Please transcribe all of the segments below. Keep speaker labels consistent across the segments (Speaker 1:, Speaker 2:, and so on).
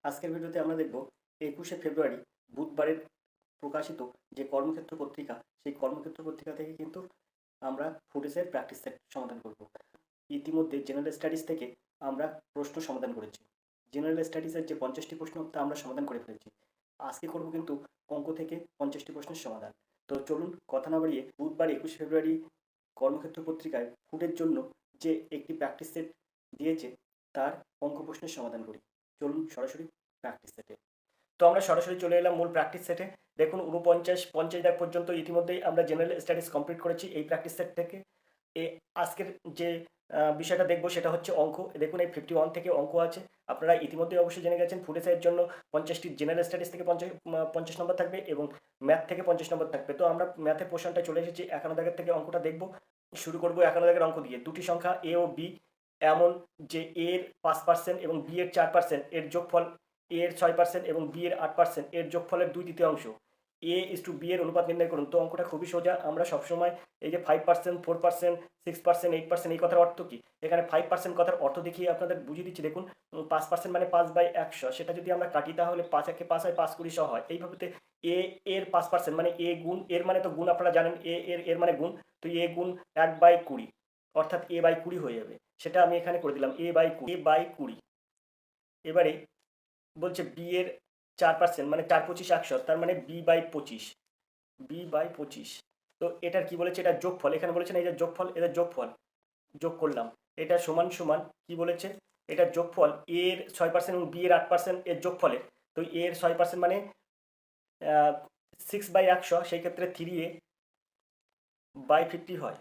Speaker 1: আজকের ভিডিওতে আমরা দেখব 21শে ফেব্রুয়ারি বুধবারের প্রকাশিত যে কর্মক্ষেত্র পত্রিকা, সেই কর্মক্ষেত্র পত্রিকা থেকে কিন্তু আমরা ফুটেজের প্র্যাকটিস সেট সমাধান করব। ইতিমধ্যে জেনারেল স্টাডিজ থেকে আমরা প্রশ্ন সমাধান করেছি। জেনারেল স্টাডিজের যে 50টি প্রশ্ন তা আমরা সমাধান করে ফেলেছি। আজকে করব কিন্তু অঙ্ক থেকে 50টি প্রশ্নের সমাধান। তো চলুন কথা না বাড়িয়ে বুধবার 21শে ফেব্রুয়ারি কর্মক্ষেত্র পত্রিকায় ফুটের জন্য যে একটি প্র্যাকটিস সেট দিয়েছে তার অঙ্ক প্রশ্নের সমাধান করি। চলুন সরাসরি প্র্যাকটিস সেটে। তো আমরা সরাসরি চলে এলাম মূল প্র্যাকটিস সেটে। দেখুন 49 দাগ পর্যন্ত ইতিমধ্যেই আমরা জেনারেল স্টাডিজ কমপ্লিট করেছি এই প্র্যাকটিস সেট থেকে। আজকের যে বিষয়টা দেখবো সেটা হচ্ছে অঙ্ক। দেখুন এই 51 থেকে অঙ্ক আছে। আপনারা ইতিমধ্যেই অবশ্যই জেনে গেছেন ফুটেজের জন্য 50টি জেনারেল স্টাডিজ থেকে 50 নম্বর থাকবে এবং ম্যাথ থেকে 50 নম্বর থাকবে। তো আমরা ম্যাথের পোর্শনটা চলে এসেছি। 51 দাগের থেকে অঙ্কটা দেখব। শুরু করবো 51 দাগের অঙ্ক দিয়ে। দুটি সংখ্যা এ ও বি এমন যে এর 5% এবং বি এর 4% এর যোগফল এ এর 6% এবং বি এর 8% এর যোগফলের 2/3 এ ইস টু বি এর অনুপাত নির্ণয় করুন। তো অঙ্কটা খুবই সোজা। আমরা সবসময় এই যে 5%, 4%, 6%, 8% এই কথার অর্থ কি? এখানে 5% কথার অর্থ দেখিয়ে আপনাদের বুঝিয়ে দিচ্ছি। দেখুন 5% মানে 5/100, সেটা যদি আমরা কাটি তাহলে 5 একে 5 হয়, 5 20 হয়। এইভাবে এ এর 5% মানে এ গুণ এর মানে তো গুণ, আপনারা জানেন এর মানে গুণ। তো এ গুণ 1/20 অর্থাৎ a/20 হয়ে যাবে। সেটা আমি এখানে করে দিলাম a/20। এবারে বলছে বি এর 4% মানে 4 25 100, তার মানে b/25। তো এটার কি বলেছে? এটা যোগফল। এখানে বলেছে না এই যে যোগফল, এদের যোগফল যোগ করলাম। এটা সমান সমান কি বলেছে? এটার যোগফল এর 6% এবং বি এর 8% এর যোগফলের। তো এর 6% মানে 6/100, সেই ক্ষেত্রে 3a/50 হয়,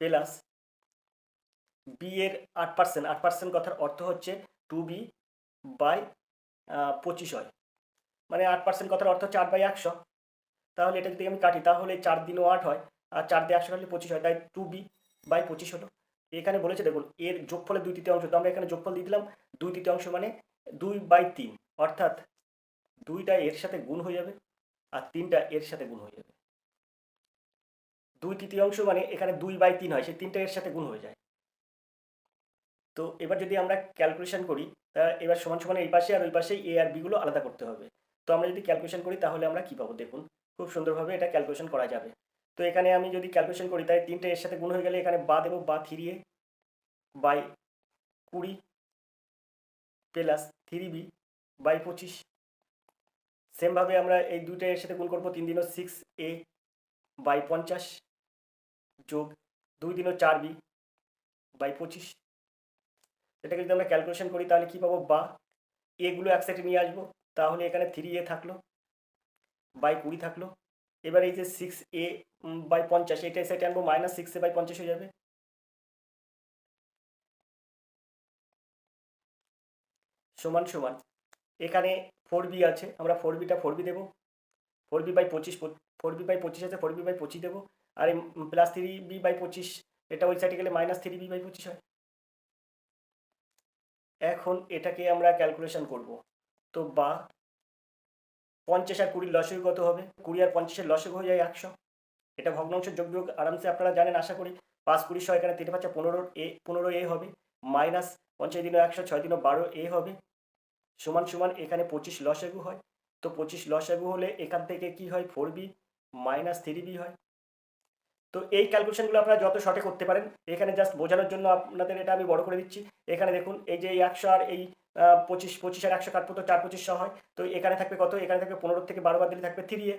Speaker 1: প্লাস বি এর 8%। কথার অর্থ হচ্ছে 2b/25 হয়, মানে 8% কথার অর্থ হচ্ছে 8/100। তাহলে এটা যদি আমি কাটি তাহলে 4 দিনও 8 হয়, আর 4 দিয়ে 100 কাটলে 25 হয়, তাই 2b/25 হলো। এখানে বলেছে দেখুন এর যোগফলের 2/3, তো আমরা এখানে যোগফল দিয়ে দিলাম 2/3 মানে 2/3, অর্থাৎ 2টা এর সাথে গুণ হয়ে যাবে আর 3টা এর সাথে গুণ হয়ে যাবে। 2/3 মানে এখানে 2/3 হয়, সেই 3টা এর সাথে গুণ হয়ে যায়। তো এবার যদি আমরা ক্যালকুলেশন করি, তা এবার সমান সমান এই পাশে আর ওই পাশে এ আর বি গুলো আলাদা করতে হবে। তো আমরা যদি ক্যালকুলেশন করি তাহলে আমরা কি পাবো? দেখুন খুব সুন্দরভাবে এটা ক্যালকুলেশন করা যাবে। তো এখানে আমি যদি ক্যালকুলেশন করি তাই 3টে এর সাথে গুণ হয়ে গেলে এখানে বা দেবো, বা 3a/20 প্লাস 3b/25। সেমভাবে আমরা এই দুইটা এর সাথে গুণ করবো। 3 দিনও 6a/50 যোগ 2 দিনও 4b/25। এটাকে যদি আমরা ক্যালকুলেশন করি তাহলে কি পাবো? বা এগুলো এক সাইডে নিয়ে আসবো, তাহলে এখানে 3a থাকলো, 20 থাকলো। এবার এই যে 6a/50 এটা এই সাইডে আনবো, মাইনাস 6a/50 হয়ে যাবে, সমান সমান এখানে 4b আছে, আমরা 4bটা 4b দেবো, 4b/25, 4b/25 আছে, 4b/25 দেবো। আর এই প্লাস 3b/25 এটা ওই সাইডে গেলে মাইনাস 3b/25 হয়। এখন এটাকে আমরা ক্যালকুলেশন করব। তো বা 50 আর 20 লসাগু কত হবে? 20 আর 50-এর লসাগু হয়ে যায় 100। এটা ভগ্নাংশের যোগ বিয়োগ আরামসে আপনারা জানেন আশা করি। 5 20 100, এখানে 3 5 15a হবে, মাইনাস 50 দিনও 100, 6 দিনও 12a হবে, সমান সমান এখানে 25 লসাগু হয়। তো 25 লসাগু হলে এখান থেকে কি হয়? 4b মাইনাস 3b হয়। তো এই ক্যালকুলেশনগুলো আপনারা যত শর্টে করতে পারেন। এখানে জাস্ট বোঝানোর জন্য আপনাদের এটা আমি বড় করে দিচ্ছি। এখানে দেখুন এই যে এই 100 আর এই 25 আর 100 কাটবো, তো 4 25 100 হয়। তো এখানে থাকবে কত? এখানে থাকবে 15 থেকে 12 বাদ দিলে থাকবে 3a।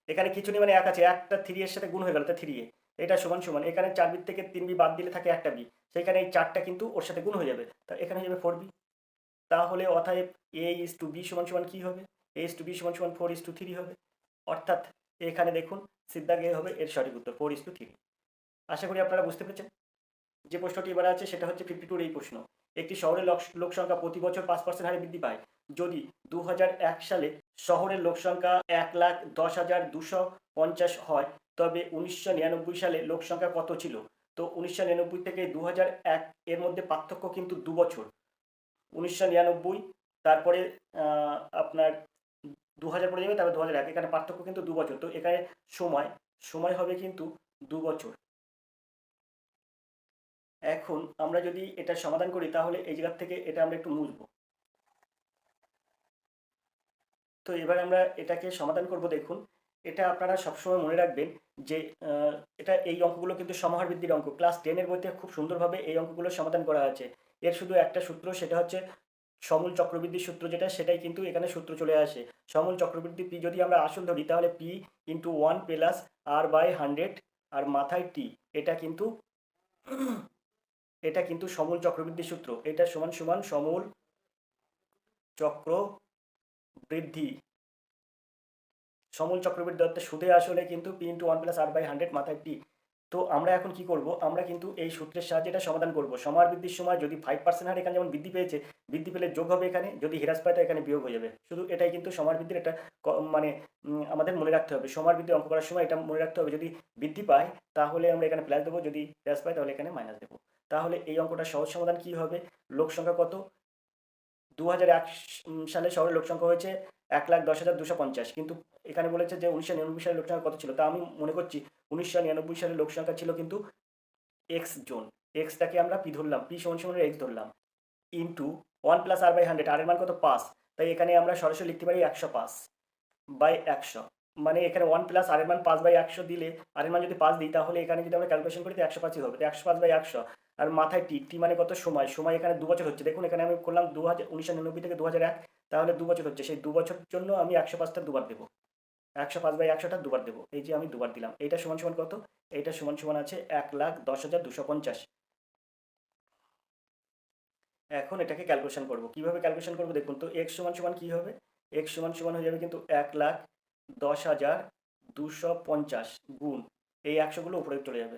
Speaker 1: এখানে কিছু নেই মানে 1 আছে, একটা 3 এর সাথে গুণ হয়ে গেল, তো 3a। এটা সমান সমান এখানে 4 বি থেকে 3b বাদ দিলে থাকে একটা b, সেখানে এই 4টা কিন্তু ওর সাথে গুণ হয়ে যাবে, তা এখানে হয়ে যাবে 4b। তাহলে অতএব a is to b সমান সমান কি হবে? a is to b সমান সমান 4:3 হবে। অর্থাৎ এখানে দেখুন সিদ্ধা গে হবে এর সঠিক উত্তর 4:3। আশা করি আপনারা বুঝতে পেরেছেন। যে প্রশ্নটি এবার আছে সেটা হচ্ছে 52 এই প্রশ্ন। একটি শহরের লোক সংখ্যা প্রতি বছর 5% হারে বৃদ্ধি পায়। যদি 2001 সালে শহরের লোক সংখ্যা 1,10,250 হয়, তবে 1999 সালে লোক সংখ্যা কত ছিল? তো 1999 থেকে 2001 এর মধ্যে পার্থক্য কিন্তু 2 বছর। 1999 তারপরে আপনার 2000 পড়ে যাবে, তারপর 2001, এখানে পার্থক্য কিন্তু 2 বছর। তো এখানে সময় সময় হবে কিন্তু 2 বছর। এখন আমরা যদি এটা সমাধান করি তাহলে এই জায়গা থেকে এটা আমরা একটু মুছবো। তো এবার আমরা এটাকে সমাধান করব। দেখুন, এটা আপনারা সবসময় মনে রাখবেন যে এটা এই অঙ্কগুলো কিন্তু সমাহার বৃদ্ধির অঙ্ক। ক্লাস 10-এর বইতে খুব সুন্দরভাবে এই অঙ্কগুলো সমাধান করা আছে। এর শুধু একটা সূত্র, সেটা হচ্ছে সমূল চক্রবৃদ্ধির সূত্র, যেটা সেটাই কিন্তু এখানে সূত্র চলে আসে। সমূল চক্রবৃদ্ধি পি যদি আমরা আসল ধরি তাহলে পি ইন্টু 1 প্লাস r/100 আর মাথায় টি। এটা কিন্তু এটা কিন্তু সমূল চক্রবৃদ্ধির সূত্র। এটা সমান সমান সমূল চক্র বৃদ্ধি। সমূল চক্রবৃদ্ধি অর্থাৎ সুদে আসলে কিন্তু পি ইন্টু 1 প্লাস r/100 মাথায় টি। তো আমরা এখন কি করব, আমরা কিন্তু এই সূত্রের সাহায্যে এটা সমাধান করব। সমাহার বৃদ্ধির সময় যদি 5% হার এখানে যেমন বৃদ্ধি পেয়েছে, বৃদ্ধি পেলে যোগ হবে এখানে, যদি হ্রাস পায় তো এখানে বিয়োগ হয়ে যাবে। শুধু এটাই কিন্তু সমাহার বৃদ্ধির একটা মানে আমাদের মনে রাখতে হবে। সমাহার বৃদ্ধি অঙ্ক করার সময় এটা মনে রাখতে হবে, যদি বৃদ্ধি পায় তাহলে আমরা এখানে প্লাস দেবো, যদি হ্রাস পায় তাহলে এখানে মাইনাস দেবো। তাহলে এই অঙ্কটা সহজ সমাধান কি হবে, লোক সংখ্যা কত, 2001 সালে শহরের লোক সংখ্যা হয়েছে 1,10,250, কিন্তু এখানে বলেছে যে 1999 সালে লোক সংখ্যা কত ছিল। তা আমি মনে করছি 1999 সালে লোক সংখ্যা ছিল কিন্তু এক্স জন। এক্সটাকে আমরা পি ধরলাম, পি সমান সমান এক্স ধরলাম, ইন্টু 1 প্লাস r/100, আর এর মান কত 5, তাই এখানে আমরা সরাসরি লিখতে পারি 105/100। মানে এখানে 1 প্লাস আর এর মান 5/100 দিলে, আর এর মান যদি 5 দিই তাহলে এখানে যদি আমরা ক্যালকুলেশন করি তো 105ই হবে। তো 105/100 আর মাথায় টি, টি মানে কত, সময়। সময় এখানে 2 বছর হচ্ছে। দেখুন এখানে আমি করলাম 1999 থেকে 2001, তাহলে 2 বছর হচ্ছে। সেই 2 বছর জন্য আমি 105টা দুবার দেবো, 105/100টা দুবার দেবো। এই যে আমি দুবার দিলাম। এইটা সমান সমান কত, এইটা সমান সমান আছে 1,10,250। এখন এটাকে ক্যালকুলেশন করব। কিভাবে ক্যালকুলেশন করব দেখুন তো, এক্স সমান সমান কী হবে, এক্স সমান সমান হয়ে যাবে কিন্তু 1,10,250 গুণ এই 100গুলো উপরে চলে যাবে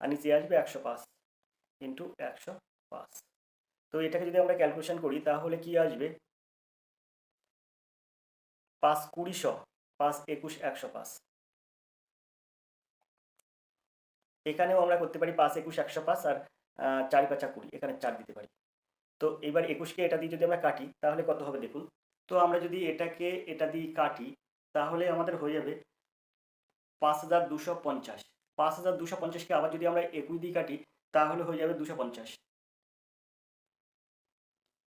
Speaker 1: আর নিচে আসবে 105 ইন্টু 105। তো এটাকে যদি আমরা ক্যালকুলেশন করি তাহলে কি আসবে, 5×20, 5×21, 105। এখানেও আমরা করতে পারি 5×21, 105 আর 4×5 20, এখানে 4 দিতে পারি। তো এবার 21কে এটা দিয়ে যদি আমরা কাটি তাহলে কত হবে দেখুন। তো আমরা যদি এটাকে এটা দিয়ে কাটি তাহলে আমাদের হয়ে যাবে 5,250। 5,250কে আবার যদি আমরা 21 দিয়ে কাটি তাহলে হয়ে যাবে 250।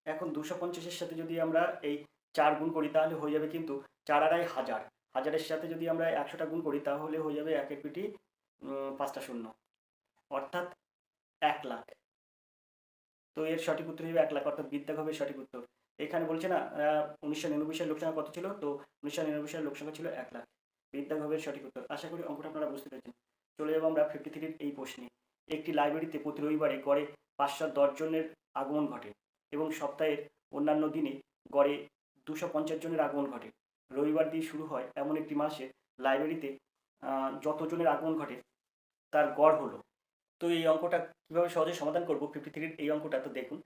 Speaker 1: এখন 250-এর সাথে যদি আমরা এই 4 গুণ করি তাহলে হয়ে যাবে কিন্তু 4×2 হাজার। হাজারের সাথে যদি আমরা 100টা গুণ করি তাহলে হয়ে যাবে 1 কোটি 5টা শূন্য, অর্থাৎ 1 লাখ। তো এর সঠিক উত্তর হবে 1 লাখ, অর্থাৎ বিদ্যাগ হবে সঠিক উত্তর। এখানে বলছে না 1999 সালের লোক সংখ্যা কত ছিল, তো 1999 সালের লোক সংখ্যা ছিল 1 লাখ। বিদ্যাগ হবে সঠিক উত্তর। আশা করি অঙ্কটা আপনারা বুঝতে পেরেছেন। চলে যাবো আমরা 53-এর এই প্রশ্নে। একটি লাইব্রেরিতে প্রতি রবিবারে গড়ে 510 জনের আগমন ঘটে এবং সপ্তাহের অন্যান্য দিনে গড়ে 250 জনের আগমন ঘটে। রবিবার দিয়ে শুরু হয় এমন একটি মাসে লাইব্রেরিতে যত জনের আগমন ঘটে তার গড় হলো। তো এই অঙ্কটা কীভাবে সহজে সমাধান করব 53-এর এই অঙ্কটা, তো দেখুন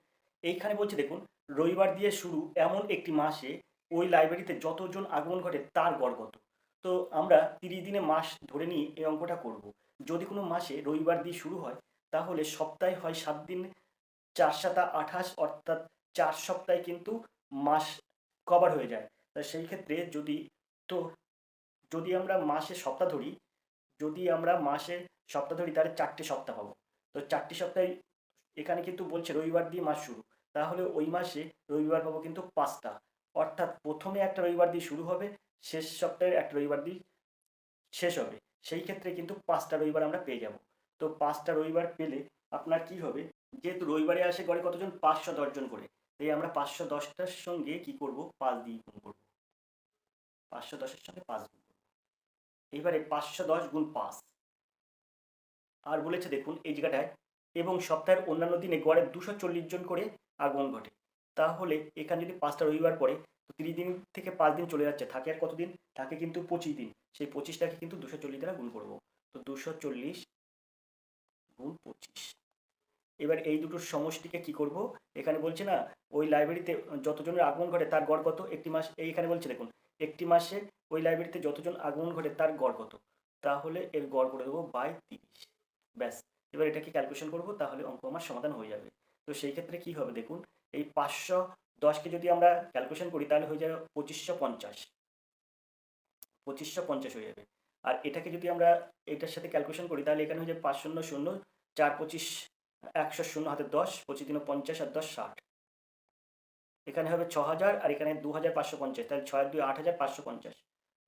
Speaker 1: এইখানে বলছে দেখুন, রবিবার দিয়ে শুরু এমন একটি মাসে ওই লাইব্রেরিতে যতজন আগমন ঘটে তার গড় কত। তো আমরা 30 দিনে মাস ধরে নিয়ে এই অঙ্কটা করব। যদি কোনো মাসে রবিবার দিয়ে শুরু হয় তাহলে সপ্তাহে হয় 7 দিন, 4×7 28, অর্থাৎ 4 সপ্তাহে কিন্তু মাস কভার হয়ে যায়। তা সেই ক্ষেত্রে তো যদি আমরা মাসে সপ্তাহ ধরি, তাহলে 4টে সপ্তাহ পাবো। তো 4টি সপ্তাহে এখানে কিন্তু বলছে রবিবার দিয়ে মাস শুরু, তাহলে ওই মাসে রবিবার পাবো কিন্তু 5টা, অর্থাৎ প্রথমে একটা রবিবার দিয়ে শুরু হবে, শেষ সপ্তাহের একটা রবিবার দিয়ে শেষ হবে। সেই ক্ষেত্রে কিন্তু 5টা রবিবার আমরা পেয়ে যাব। তো 5টা রবিবার পেলে আপনার কি হবে, যেহেতু রবিবারে আসে গড়ে কতজন, 510 জন করে, তাই আমরা 510টার সঙ্গে কি করব, 5 দিয়ে গুণ করব। 510-এর সঙ্গে 5 গুণ করব। এবারে 510 গুণ 5, আর বলেছে দেখুন এই জায়গাটায়, এবং সপ্তাহের অন্যান্য দিনে গড়ে 240 জন করে আগমন ঘটে। তাহলে এখানে যদি 5টা রবিবার পড়ে তো 30 দিন থেকে 5 দিন চলে যাচ্ছে, থাকে আর কতদিন, থাকে কিন্তু 25 দিন। সেই 25টাকে কিন্তু 240 দ্বারা গুণ করব। তো 240 গুণ 25। এবার এই দুটোর সমষ্টিকে কি করব, এখানে বলছে না ওই লাইব্রেরিতে যতজনের আগমন ঘটে তার গড় কত, একটি মাস, এইখানে বলছে দেখুন একটি মাসে ওই লাইব্রেরিতে যতজন আগমন ঘটে তার গড় কত, তাহলে এর গড় করে দেবো বাই 30। ব্যাস, এবার এটাকে ক্যালকুলেশন করব, তাহলে অঙ্ক আমার সমাধান হয়ে যাবে। তো সেই ক্ষেত্রে কি হবে দেখুন, এই 510কে যদি আমরা ক্যালকুলেশন করি তাহলে হয়ে যাবে 2550, 2550 হয়ে যাবে। আর এটাকে যদি আমরা এটার সাথে ক্যালকুলেশন করি তাহলে এখানে হয়ে যাবে 5 শূন্য শূন্য 4 25 100 শূন্য হাতে 10 25 দিনে 50 আর 10 60, এখানে হবে 6000 আর এখানে 2550, তাহলে 6 আর 2 8550,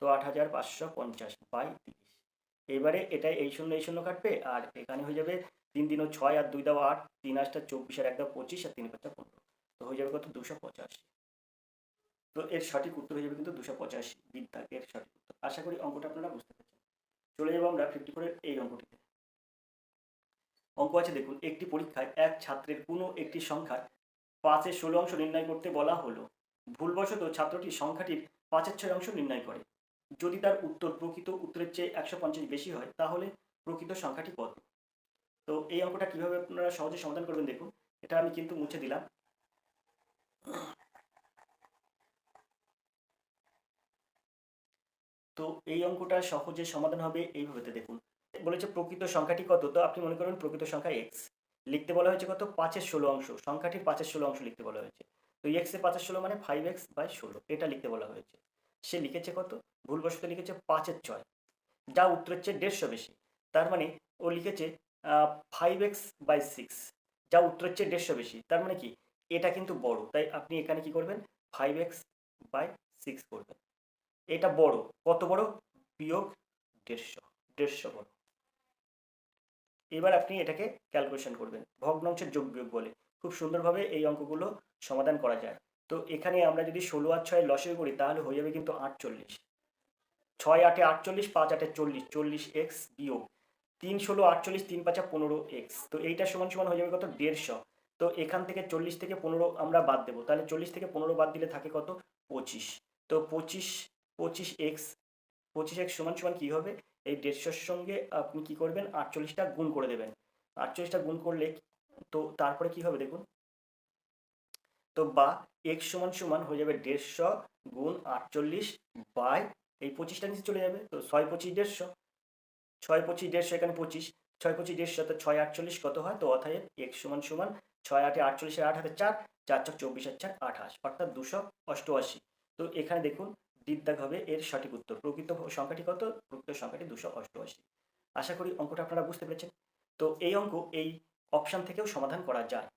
Speaker 1: তো 8550 বাই 30। এবারে এটা এই শূন্য কাটবে আর এখানে হয়ে যাবে 3 দিনও 6 আর 2 দাও 8, 3 8 24 আর 1 দাও 25 আর 3 5 15, তো হয়ে যাবে কত 285। তো এর সঠিক উত্তর হয়ে যাবে কিন্তু 285, বিদ্যা এর সঠিক উত্তর। আশা করি অঙ্কটা আপনারা বুঝতে পেরেছেন। চলে যাবো আমরা 54 এই অঙ্কটিতে। অঙ্ক আছে দেখুন, একটি পরীক্ষায় এক ছাত্রের কোনো একটি সংখ্যার 5-এর 16 অংশ নির্ণয় করতে বলা হলো। ভুলবশত ছাত্রটি সংখ্যাটির 5-এর 6 অংশ নির্ণয় করে। যদি তার উত্তর প্রকৃত উত্তরের চেয়ে 150 বেশি হয় তাহলে প্রকৃত সংখ্যাটি কত? তো এই অঙ্কটা কিভাবে আপনারা সহজে সমাধান করবেন দেখুন, এটা আমি কিন্তু মুছে দিলাম। তো এই অঙ্কটা সহজে সমাধান হবে এইভাবে। দেখুন বলেছে প্রকৃত সংখ্যাটি কত, তো আপনি মনে করেন প্রকৃত সংখ্যা এক্স, লিখতে বলা হয়েছে কত 5-এর 16 অংশ, সংখ্যাটির 5-এর 16 অংশ লিখতে বলা হয়েছে। তো এক্স এর 5-এর 16 মানে 5x/16, এটা লিখতে বলা হয়েছে। সে লিখেছে কত, ভুলবশত লিখেছে 5-এর 6, যা উত্তরের চেয়ে 150 বেশি। তার মানে ও লিখেছে 5x/6, যা উত্তরের চেয়ে 150 বেশি। তার মানে কি এটা কিন্তু বড়, তাই আপনি এখানে কি করবেন 5x/6 করবেন। এটা বড়, কত বড়, বিয়োগ 150 বড়। এবার আপনি এটাকে ক্যালকুলেশন করবেন, ভগ্নাংশের যোগ বিয়োগ বলে খুব সুন্দরভাবে এই অঙ্কগুলো সমাধান করা যায়। তো এখানে আমরা যদি 16 আর 6 লসাগু করি তাহলে হয়ে যাবে কিন্তু 48, 6 8 48, 5 8 40, 40x বিয়োগ 3 16 48, 3 5 15x, তো এইটা সমান সমান হয়ে যাবে কত 150। তো এখান থেকে 40 থেকে 15 আমরা বাদ দেবো, তাহলে 40 থেকে 15 বাদ দিলে থাকে কত 25, তো 25x সমান সমান কী হবে, এই 150-র সঙ্গে আপনি কি করবেন 48টা গুণ করে দেবেন। 48টা গুণ করলে তো তারপরে কি হবে দেখুন, তো বা x সমান সমান হয়ে যাবে 150 গুণ 48 বাই এই 25টা নিচে চলে যাবে, তো 6 25 150, 6 25 150, এখানে 25, 6 25 150, তো 6 48 কত হয়, তো অতএব x সমান সমান 6 8 48 এর 8 হাতে 4, 4 4 24 আর 4 28, অর্থাৎ 288। তো এখানে দেখুন দ্বিতীয় হবে এর সঠিক উত্তর, প্রকৃত সংখ্যাটি কত, প্রকৃত সংখ্যাটি 288। আশা করি অঙ্কটা আপনারা বুঝতে পেরেছেন। তো এই অঙ্ক এই অপশান থেকেও সমাধান করা যায়।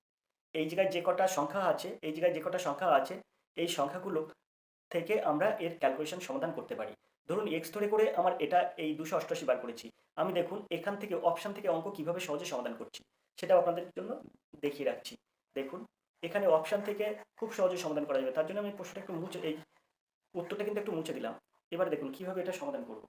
Speaker 1: এই জায়গায় যে কটা সংখ্যা আছে, এই জায়গায় যে কটা সংখ্যা আছে এই সংখ্যাগুলো থেকে আমরা এর ক্যালকুলেশন সমাধান করতে পারি। ধরুন এক্স ধরে করে আমার এটা এই 288 বার করেছি, আমি দেখুন এখান থেকে অপশান থেকে অঙ্ক কিভাবে সহজে সমাধান করছি সেটাও আপনাদের জন্য দেখিয়ে রাখছি। দেখুন এখানে অপশান থেকে খুব সহজে সমাধান করা যাবে, তার জন্য আমি প্রশ্নটা একটু মুছে, এই উত্তরটা কিন্তু একটু মুছে দিলাম। এবার দেখুন কিভাবে এটা সমাধান করব,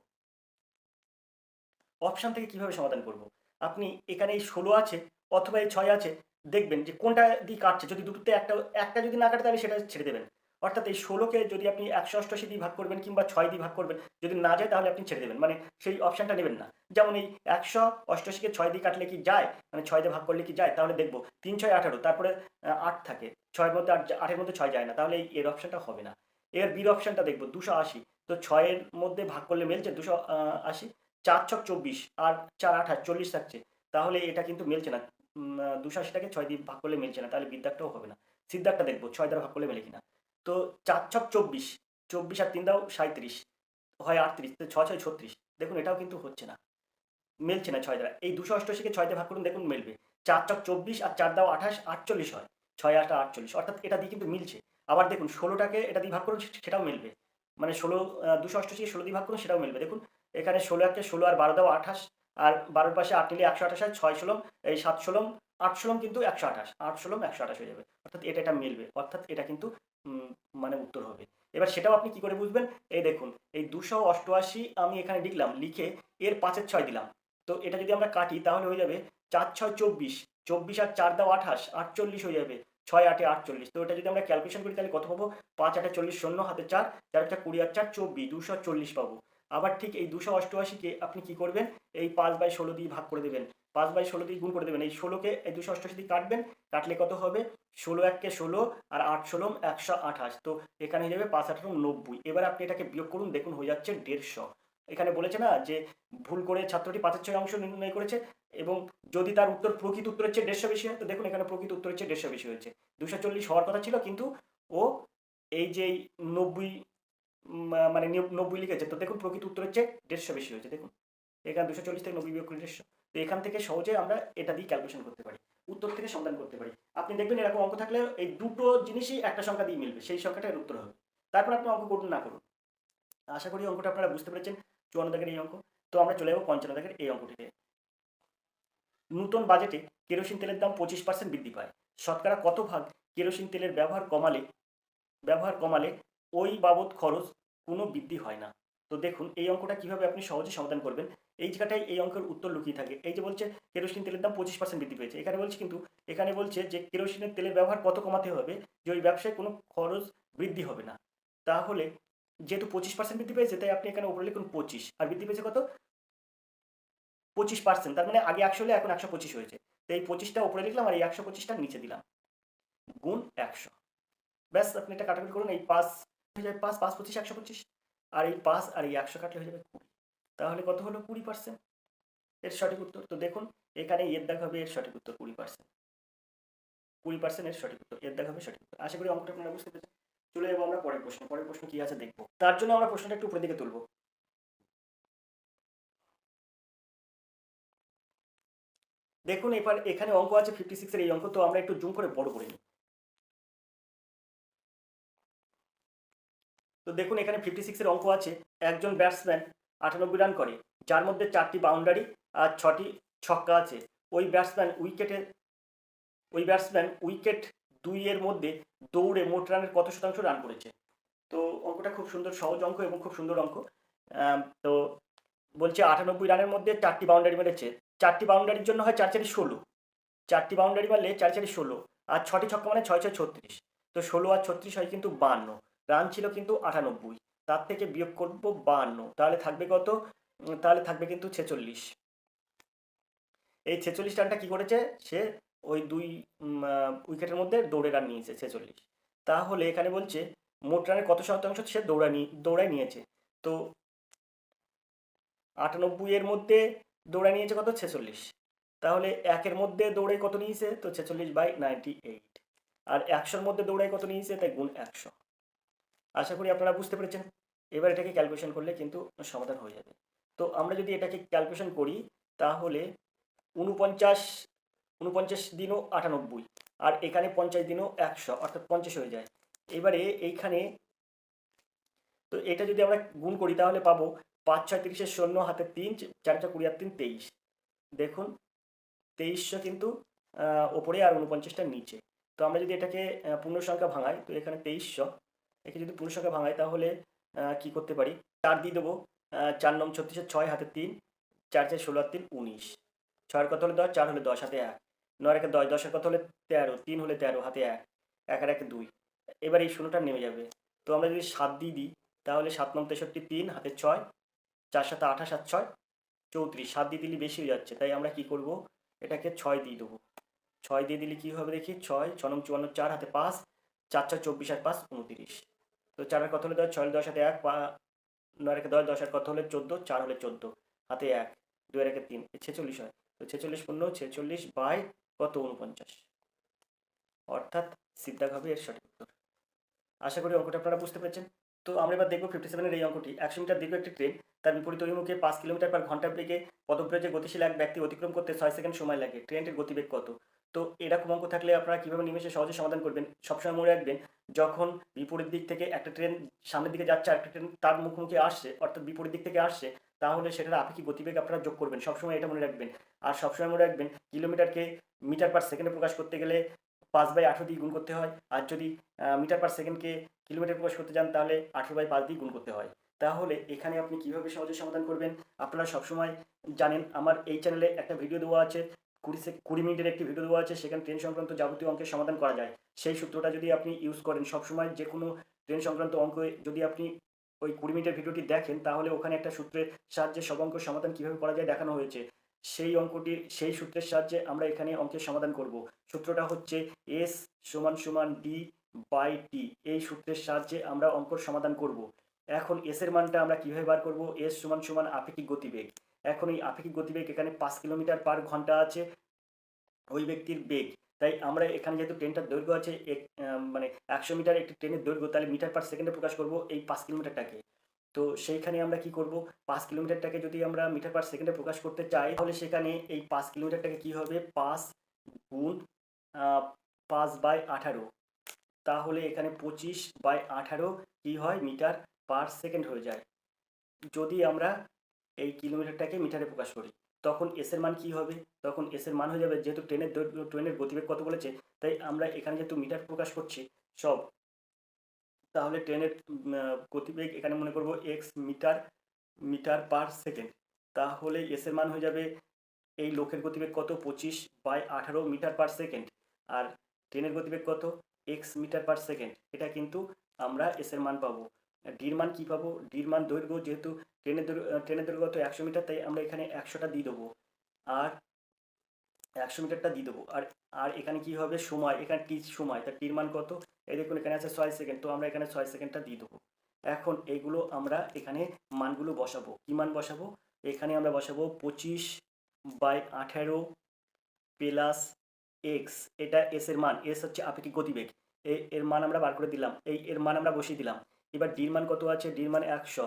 Speaker 1: অপশান থেকে কিভাবে সমাধান করব। আপনি এখানে এই 16 আছে অথবা এই 6 আছে, দেখবেন যে কোনটা দিয়ে কাটছে, যদি দুটোতে একটা একটা যদি না কাটে তাহলে সেটা ছেড়ে দেবেন। অর্থাৎ এই 16কে যদি আপনি 188 দিয়ে ভাগ করবেন কিংবা 6 দিয়ে ভাগ করবেন, যদি না যায় তাহলে আপনি ছেড়ে দেবেন, মানে সেই অপশানটা নেবেন না। যেমন এই 188কে 6 দিয়ে কাটলে কি যায়, মানে 6 দিয়ে ভাগ করলে কি যায়, তাহলে দেখবো 3 6 18, তারপরে 8 থাকে, 6-এর মধ্যে 8-এর মধ্যে 6 যায় না, তাহলে এর অপশানটা হবে না। এর বির অপশানটা দেখবো 280, তো 6-এর মধ্যে ভাগ করলে মিলছে 280, 4 ছক 24 আর 4 8 40 থাকছে, তাহলে এটা কিন্তু মিলছে না। 280টাকে 6 দিয়ে ভাগ করলে মিলছে না, তাহলে বিদ্যাকটাও হবে না। সিদ্ধাকটা দেখবো 6 দ্বারা ভাগ করলে মেলে কিনা। তো 4 ছক 24, 24 আর 3 দাও 37, হয় 38, তো 6 6 36, দেখুন এটাও কিন্তু হচ্ছে না, মিলছে না 6 দ্বারা। এই 288কে 6 দিয়ে ভাগ করুন, দেখুন মিলবে। 4 ছক 24 আর 4 দাও 28, 48 হয়, 6 8 48, অর্থাৎ এটা দিয়ে কিন্তু মিলছে। আবার দেখুন 16টাকে এটা দিয়ে ভাগ করুন, সেটাও মিলবে, মানে 288কে 16 দিয়ে ভাগ করুন, সেটাও মিলবে। দেখুন এখানে 16 16 আর 12 দাও 28, আর 12-র পাশে 8 নিলে 128 হয়, 6 ষোলম এই 7 ষোলম 8 ষোলম কিন্তু 128, 8 ষোলম 128 হয়ে যাবে, অর্থাৎ এটা মিলবে, অর্থাৎ এটা কিন্তু মানে উত্তর হবে। এবার সেটাও আপনি কি করে বুঝবেন, এই দেখুন এই 288 আমি এখানে লিখলাম, লিখে এর 5-এর 6 দিলাম, তো এটা যদি আমরা কাটি তাহলে হয়ে যাবে 4 6 24, 24 আর 4 দাও 28, 48 হয়ে যাবে, 6 8 48। তো এটা যদি আমরা ক্যালকুলেশন করি তাহলে কত পাবো, 5 8 40, শূন্য হাতে 4, 4 4 20 আর 4 24, 240 পাবো। আবার ঠিক এই 288কে আপনি কি করবেন, এই 5/16 দিয়ে ভাগ করে দেবেন, 5/16 দিয়ে গুণ করে দেবেন, এই 16কে এই 288 দিয়ে কাটবেন, কাটলে কত হবে 16 1 কে 16 আর 8 ষোলম 128, তো এখানে হয়ে যাবে 5 8 90। এবার আপনি এটাকে বিয়োগ করুন, দেখুন হয়ে যাচ্ছে 150। এখানে বলেছে না যে ভুল করে ছাত্রটি 5-এর 6 অংশ নির্ণয় করেছে, এবং যদি তার উত্তর প্রকৃত উত্তরের চেয়ে 150 বেশি হয়, তো দেখুন এখানে প্রকৃত উত্তরের চেয়ে 150 বেশি হয়েছে, 240 হওয়ার কথা ছিল, কিন্তু ও এই যে 90 মানে 90 লিখেছে, তো দেখুন প্রকৃত উত্তরের চেয়ে 150 বেশি হয়েছে। দেখুন এখানে 240 থেকে 90 বিয়োগ করে 150। তো এখান থেকে সহজে আমরা এটা দিয়ে ক্যালকুলেশন করতে পারি, উত্তর থেকে সমাধান করতে পারি। আপনি দেখবেন এরকম অঙ্ক থাকলে এই দুটো জিনিসই একটা সংখ্যা দিয়ে মিলবে, সেই সংখ্যাটা এর উত্তর হবে। তারপর আপনি অঙ্ক করুন না করুন। আশা করি অঙ্কটা আপনারা বুঝতে পেরেছেন। 54 দাগের এই অঙ্ক। তো আমরা চলে যাবো 55 দাগের এই অঙ্কটিতে। নতুন বাজেটে কেরোসিন তেলের দাম 25% বৃদ্ধি পায়। শতকরা কত ভাগ কেরোসিন তেলের ব্যবহার কমালে ওই বাবদ খরচ কোনো বৃদ্ধি হয় না। তো দেখুন এই অঙ্কটা কিভাবে আপনি সহজে সমাধান করবেন। এই জায়গাটায় এই অঙ্কের উত্তর লুকিয়ে থাকে। এই যে বলছে কেরোসিন তেলের দাম 25% বৃদ্ধি পেয়েছে, এখানে বলছে যে কেরোসিনের তেলের ব্যবহার কত কমাতে হবে যে ওই ব্যবসায় কোনো খরচ বৃদ্ধি হবে না। তাহলে যেহেতু 25% বৃদ্ধি পেয়েছে, তাই আপনি এখানে উপরে লিখুন 25, আর বৃদ্ধি পেয়েছে কত 25%, তার মানে আগে 100 হলে এখন 125 হয়েছে। তো এই 25টা উপরে লিখলাম আর এই 125টা নিচে দিলাম, গুণ 100। ব্যাস আপনি এটা কাটাকুটি করুন, এই 5 হয়ে যাবে 5, 5 25 125, আর এই 5 আর এই 100 কাটলে হয়ে যাবে 20। তাহলে কত হলো 20% এর সঠিক উত্তর। তো দেখুন এখানে এর দাগ হবে এর সঠিক উত্তর 20%। 20% এর সঠিক উত্তর, এর দাগ হবে সঠিক উত্তর। আশা করি অঙ্কটা আপনারা বুঝতে পেরেছেন। চলে যাবো আমরা পরের প্রশ্ন। পরের প্রশ্ন কি আছে দেখবো, তার জন্য আমরা প্রশ্নটা একটু উপরের দিকে তুলবো। দেখুন এবার এখানে অঙ্ক আছে 56 এর এই অঙ্ক, তো আমরা একটু জুম করে বড় করে নিই। তো দেখুন এখানে 56 এর অঙ্ক আছে, একজন ব্যাটসম্যান 98 রান করে, যার মধ্যে 4টি বাউন্ডারি আর 6টি ছক্কা আছে। ওই ব্যাটসম্যান উইকেট 2 এর মধ্যে দৌড়ে মোট রানের কত শতাংশ রান করেছে। তো অঙ্কটা খুব সুন্দর, সহজ অঙ্ক এবং খুব সুন্দর অঙ্ক। তো বলছে 98 রানের মধ্যে 4টি বাউন্ডারি মেরেছে। 4টি বাউন্ডারির জন্য হয় 4 4 16, 4টি বাউন্ডারি মারলে 4 4 16, আর 6টি ছক্কা মানে 6 6 36। তো 16 আর 36 হয় কিন্তু 52, রান ছিল কিন্তু 98, তার থেকে বিয়োগ করবো 52, তাহলে থাকবে কত, তাহলে থাকবে কিন্তু 46। এই 46 রানটা কি করেছে সে, ওই দুই উইকেটের মধ্যে দৌড়ে রান নিয়েছে 46। তাহলে এখানে বলছে মোট রানের কত শতাংশ সে দৌড়ায় নিয়েছে। তো 98 এর মধ্যে দৌড়ায় নিয়েছে কত 46, তাহলে 1-এর মধ্যে দৌড়ে কত নিয়েছে, তো 46/98, আর 100-র মধ্যে দৌড়ায় কত নিয়েছে, তাই গুণ 100। আশা করি আপনারা বুঝতে পেরেছেন। এবার এটাকে ক্যালকুলেশন করলে কিন্তু সমাধান হয়ে যাবে। তো আমরা যদি এটাকে ক্যালকুলেশন করি তাহলে 49 দিনও 98, আর এখানে 50 দিনও 100, অর্থাৎ 50 হয়ে যায়। এবারে এইখানে তো এটা যদি আমরা গুণ করি তাহলে পাবো 5 6 30 শূন্য, হাতে 3, 4 4 20 আর 3 23। দেখুন 2300 কিন্তু ওপরে আর 49টার নিচে। তো আমরা যদি এটাকে পূর্ণ সংখ্যা ভাঙাই, তো এখানে 2300, একে যদি পূর্ণ সংখ্যা ভাঙাই তাহলে কি করতে পারি, 4 দিয়ে দেবো, 4 9 36, 6 হাতে 3, 4 4 16 আর 3 19, 6 কত হলে 10, 4 হলে 10, হাতে 1, 9 একে 10, 10 কত হলে 13, 3 হলে 13, হাতে 1, 1 আর 1 2। এবার এই শূন্যটা নেমে যাবে। তো আমরা যদি 7 দিয়ে দিই তাহলে 7 9 63, 3 হাতে 6, 4 7 28 আর 6 34, 7 দিয়ে দিলে বেশি হয়ে যাচ্ছে, তাই আমরা কি করব, এটাকে 6 দিয়ে দেবো। 6 দিয়ে দিলে কি হবে দেখি, 6 6 9 54, 4 হাতে 5, 4 4 24 আর 5 29। তো 4 আর কত হলে 10, 6 10 হাতে 1, 9 রেখে 10, 10 আর কত হলে 14, 4 হলে 14, হাতে 1, 2 রেখে 3, 46 হয়। তো 46 পূর্ণ 46 বাই কত 49, অর্থাৎ সিদ্ধাগ হবে এর সঠিক উত্তর। আশা করি অঙ্কটা আপনারা বুঝতে পেরেছেন। তো আমরা এবার দেখবো 57-এর এই অঙ্কটি। 100 মিটার দীর্ঘ একটি ট্রেন তার বিপরীত অভিমুখে 5 কিলোমিটার/ঘন্টা বেগে পদব্রজে গতিশীল এক ব্যক্তি অতিক্রম করতে 6 সেকেন্ড সময় লাগে, ট্রেনটির গতিবেগ কত। তো এরকম অঙ্ক থাকলে আপনারা কীভাবে নিমেষে সহজে সমাধান করবেন, সবসময় মনে রাখবেন যখন বিপরীত দিক থেকে একটা ট্রেন সামনের দিকে যাচ্ছে আর একটা ট্রেন তার মুখোমুখি আসছে, অর্থাৎ বিপরীত দিক থেকে আসছে, তাহলে সেটার আপেক্ষিক গতিবেগ আপনারা যোগ করবেন, সবসময় এটা মনে রাখবেন। আর সবসময় মনে রাখবেন কিলোমিটারকে মিটার/সেকেন্ডে প্রকাশ করতে গেলে 5/18 দিয়ে গুণ করতে হয়, আর যদি মিটার/সেকেন্ডকে কিলোমিটার প্রকাশ করতে যান তাহলে 18/5 দিয়ে গুণ করতে হয়। তাহলে এখানে আপনি কিভাবে সহজে সমাধান করবেন, আপনারা সবসময় জানেন আমার এই চ্যানেলে একটা ভিডিও দেওয়া আছে, 20 মিনিটের একটি ভিডিও দেওয়া আছে, সেখানে ট্রেন সংক্রান্ত যাবতীয় অঙ্কের সমাধান করা যায়। সেই সূত্রটা যদি আপনি ইউজ করেন সবসময়, যে কোনো ট্রেন সংক্রান্ত অঙ্ক যদি আপনি ওই 20 মিনিটের ভিডিওটি দেখেন, তাহলে ওখানে একটা সূত্রের সাহায্যে সব অঙ্কের সমাধান কীভাবে করা যায় দেখানো হয়েছে। সেই সূত্রের সাহায্যে আমরা এখানে অঙ্কের সমাধান করব। সূত্রটা হচ্ছে S = D/T। এই সূত্রের সাহায্যে আমরা অঙ্কর সমাধান করব। এখন S এর মানটা আমরা কিভাবে বার করব, S = আপেক্ষিক গতিবেগ। এখন এই আপেক্ষিক গতিবেগ এখানে 5 কিলোমিটার/ঘন্টা আছে ওই ব্যক্তির বেগ, তাই আমরা এখানে যেহেতু ট্রেনটার দৈর্ঘ্য আছে মানে 100 মিটার একটি ট্রেনের দৈর্ঘ্য, তাহলে মিটার পার সেকেন্ডে প্রকাশ করব এই 5 কিলোমিটারটাকে। তো সেইখানে আমরা কি করব, 5 কিলোমিটারটাকে যদি আমরা মিটার পার সেকেন্ডে প্রকাশ করতে চাই, তাহলে সেখানে এই 5 কিলোমিটারটাকে কি হবে, 5 গুণ 5/18, তাহলে এখানে 25/18 কি হয়, মিটার পার সেকেন্ড হয়ে যায়। যদি আমরা এই কিলোমিটারটাকে মিটারে প্রকাশ করি, তখন এস এর মান কি হবে, তখন এস এর মান হয়ে যাবে, যেহেতু ট্রেনের গতিবেগ কত বলেছে, তাই আমরা এখানে যেহেতু মিটার প্রকাশ করছি সব, তাহলে ট্রেনের গতিবেগ এখানে মনে করব এক্স মিটার পার সেকেন্ড, তাহলে এস এর মান হয়ে যাবে, এই লোকের গতিবেগ কত, 25/18 মিটার পার সেকেন্ড, আর ট্রেনের গতিবেগ কত, এক্স মিটার পার সেকেন্ড। এটা কিন্তু আমরা এস এর মান পাবো। ডির মান কি পাবো, ডির মান দৈর্ঘ্য, যেহেতু ট্রেনের দৈর্ঘ্য কত 100 মিটার, তাই আমরা এখানে 100টা দিয়ে দেবো, আর 100 মিটারটা দিয়ে দেবো। আর আর এখানে কি হবে, সময়, এখানে টি সময়, তার টির মান কত, এই দেখুন এখানে আছে 6 সেকেন্ড, তো আমরা এখানে 6 সেকেন্ডটা দিয়ে দেবো। এখন এইগুলো আমরা এখানে মানগুলো বসাবো, কি মান বসাবো, এখানে আমরা বসাবো 25/18 প্লাস এক্স, এটা এস এর মান, এস হচ্ছে আপেক্ষিক গতিবেগ, এর মান আমরা বার করে দিলাম, এর মান আমরা বসিয়ে দিলাম। এবার ডির মান কত আছে, ডির মান 100,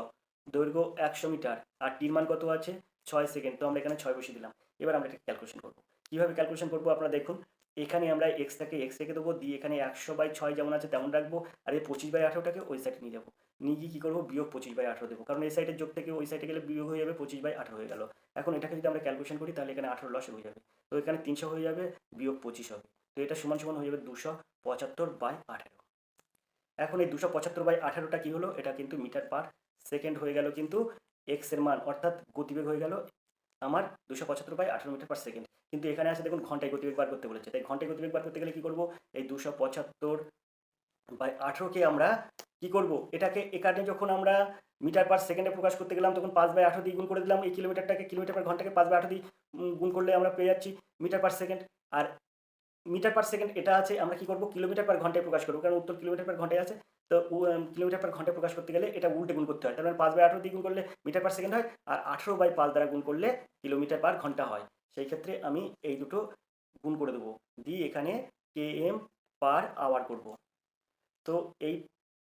Speaker 1: দৈর্ঘ্য 100 মিটার, আর টির মান কত আছে 6 সেকেন্ড, তো আমরা এখানে 6 বসিয়ে দিলাম। এবার আমরা এটা ক্যালকুলেশন করবো, কীভাবে ক্যালকুলেশন করবো আপনারা দেখুন, এখানে আমরা এক্সটাকে এক্স রেখে দেবো, দিয়ে এখানে 100/6 যেমন আছে তেমন রাখবো, আর এই 25/18টাকে ওই সাইডে নিয়ে যাবো, নিয়ে গিয়ে কী করবো, বিয়োগ 25/18 দেবো, কারণ এই সাইডের যোগ থেকে ওই সাইডে গেলে বিয়োগ হয়ে যাবে, 25/18 হয়ে গেল। এখন এটাকে যদি আমরা ক্যালকুলেশন করি, তাহলে এখানে 18 লস হয়ে যাবে, তো এখানে 300 হয়ে যাবে, বিয়োগ 25 হবে, তো এটা সমান সমান হয়ে যাবে 275/18। এখন এই 275/18টা কী হলো, এটা কিন্তু মিটার পার সেকেন্ড হয়ে গেল, কিন্তু এক্স এর মান অর্থাৎ গতিবেগ হয়ে গেল আমার 275/18 মিটার পার সেকেন্ড। কিন্তু এখানে আছে দেখুন ঘন্টায় গতিবেগ বার করতে বলেছে, তাই ঘন্টায় গতিবেগ বার করতে গেলে কী করবো, এই 275/18কে আমরা কি করব, এখানে যখন আমরা মিটার পার সেকেন্ডে প্রকাশ করতে গেলাম, তখন 5/18 দিয়ে গুণ করে দিলাম, এই কিলোমিটার পার ঘন্টাকে 5/18 দিয়ে গুণ করলে আমরা পেয়ে যাচ্ছি মিটার পার সেকেন্ড। আর মিটার পার সেকেন্ড এটা আছে, আমরা কি করব, কিলোমিটার পার ঘন্টায় প্রকাশ করবো, কারণ উত্তর কিলোমিটার পার ঘন্টায় আছে, তো কিলোমিটার পার ঘন্টায় প্রকাশ করতে গেলে এটা উল্টে গুণ করতে হয়, তার মানে 5/18 দিয়ে গুণ করলে মিটার পার সেকেন্ড হয়, আর 18/5 দ্বারা গুণ করলে কিলোমিটার পার ঘন্টা হয়। সেই ক্ষেত্রে আমি এই দুটো গুণ করে দেবো, দিয়ে এখানে km পার আওয়ার করব। তো এই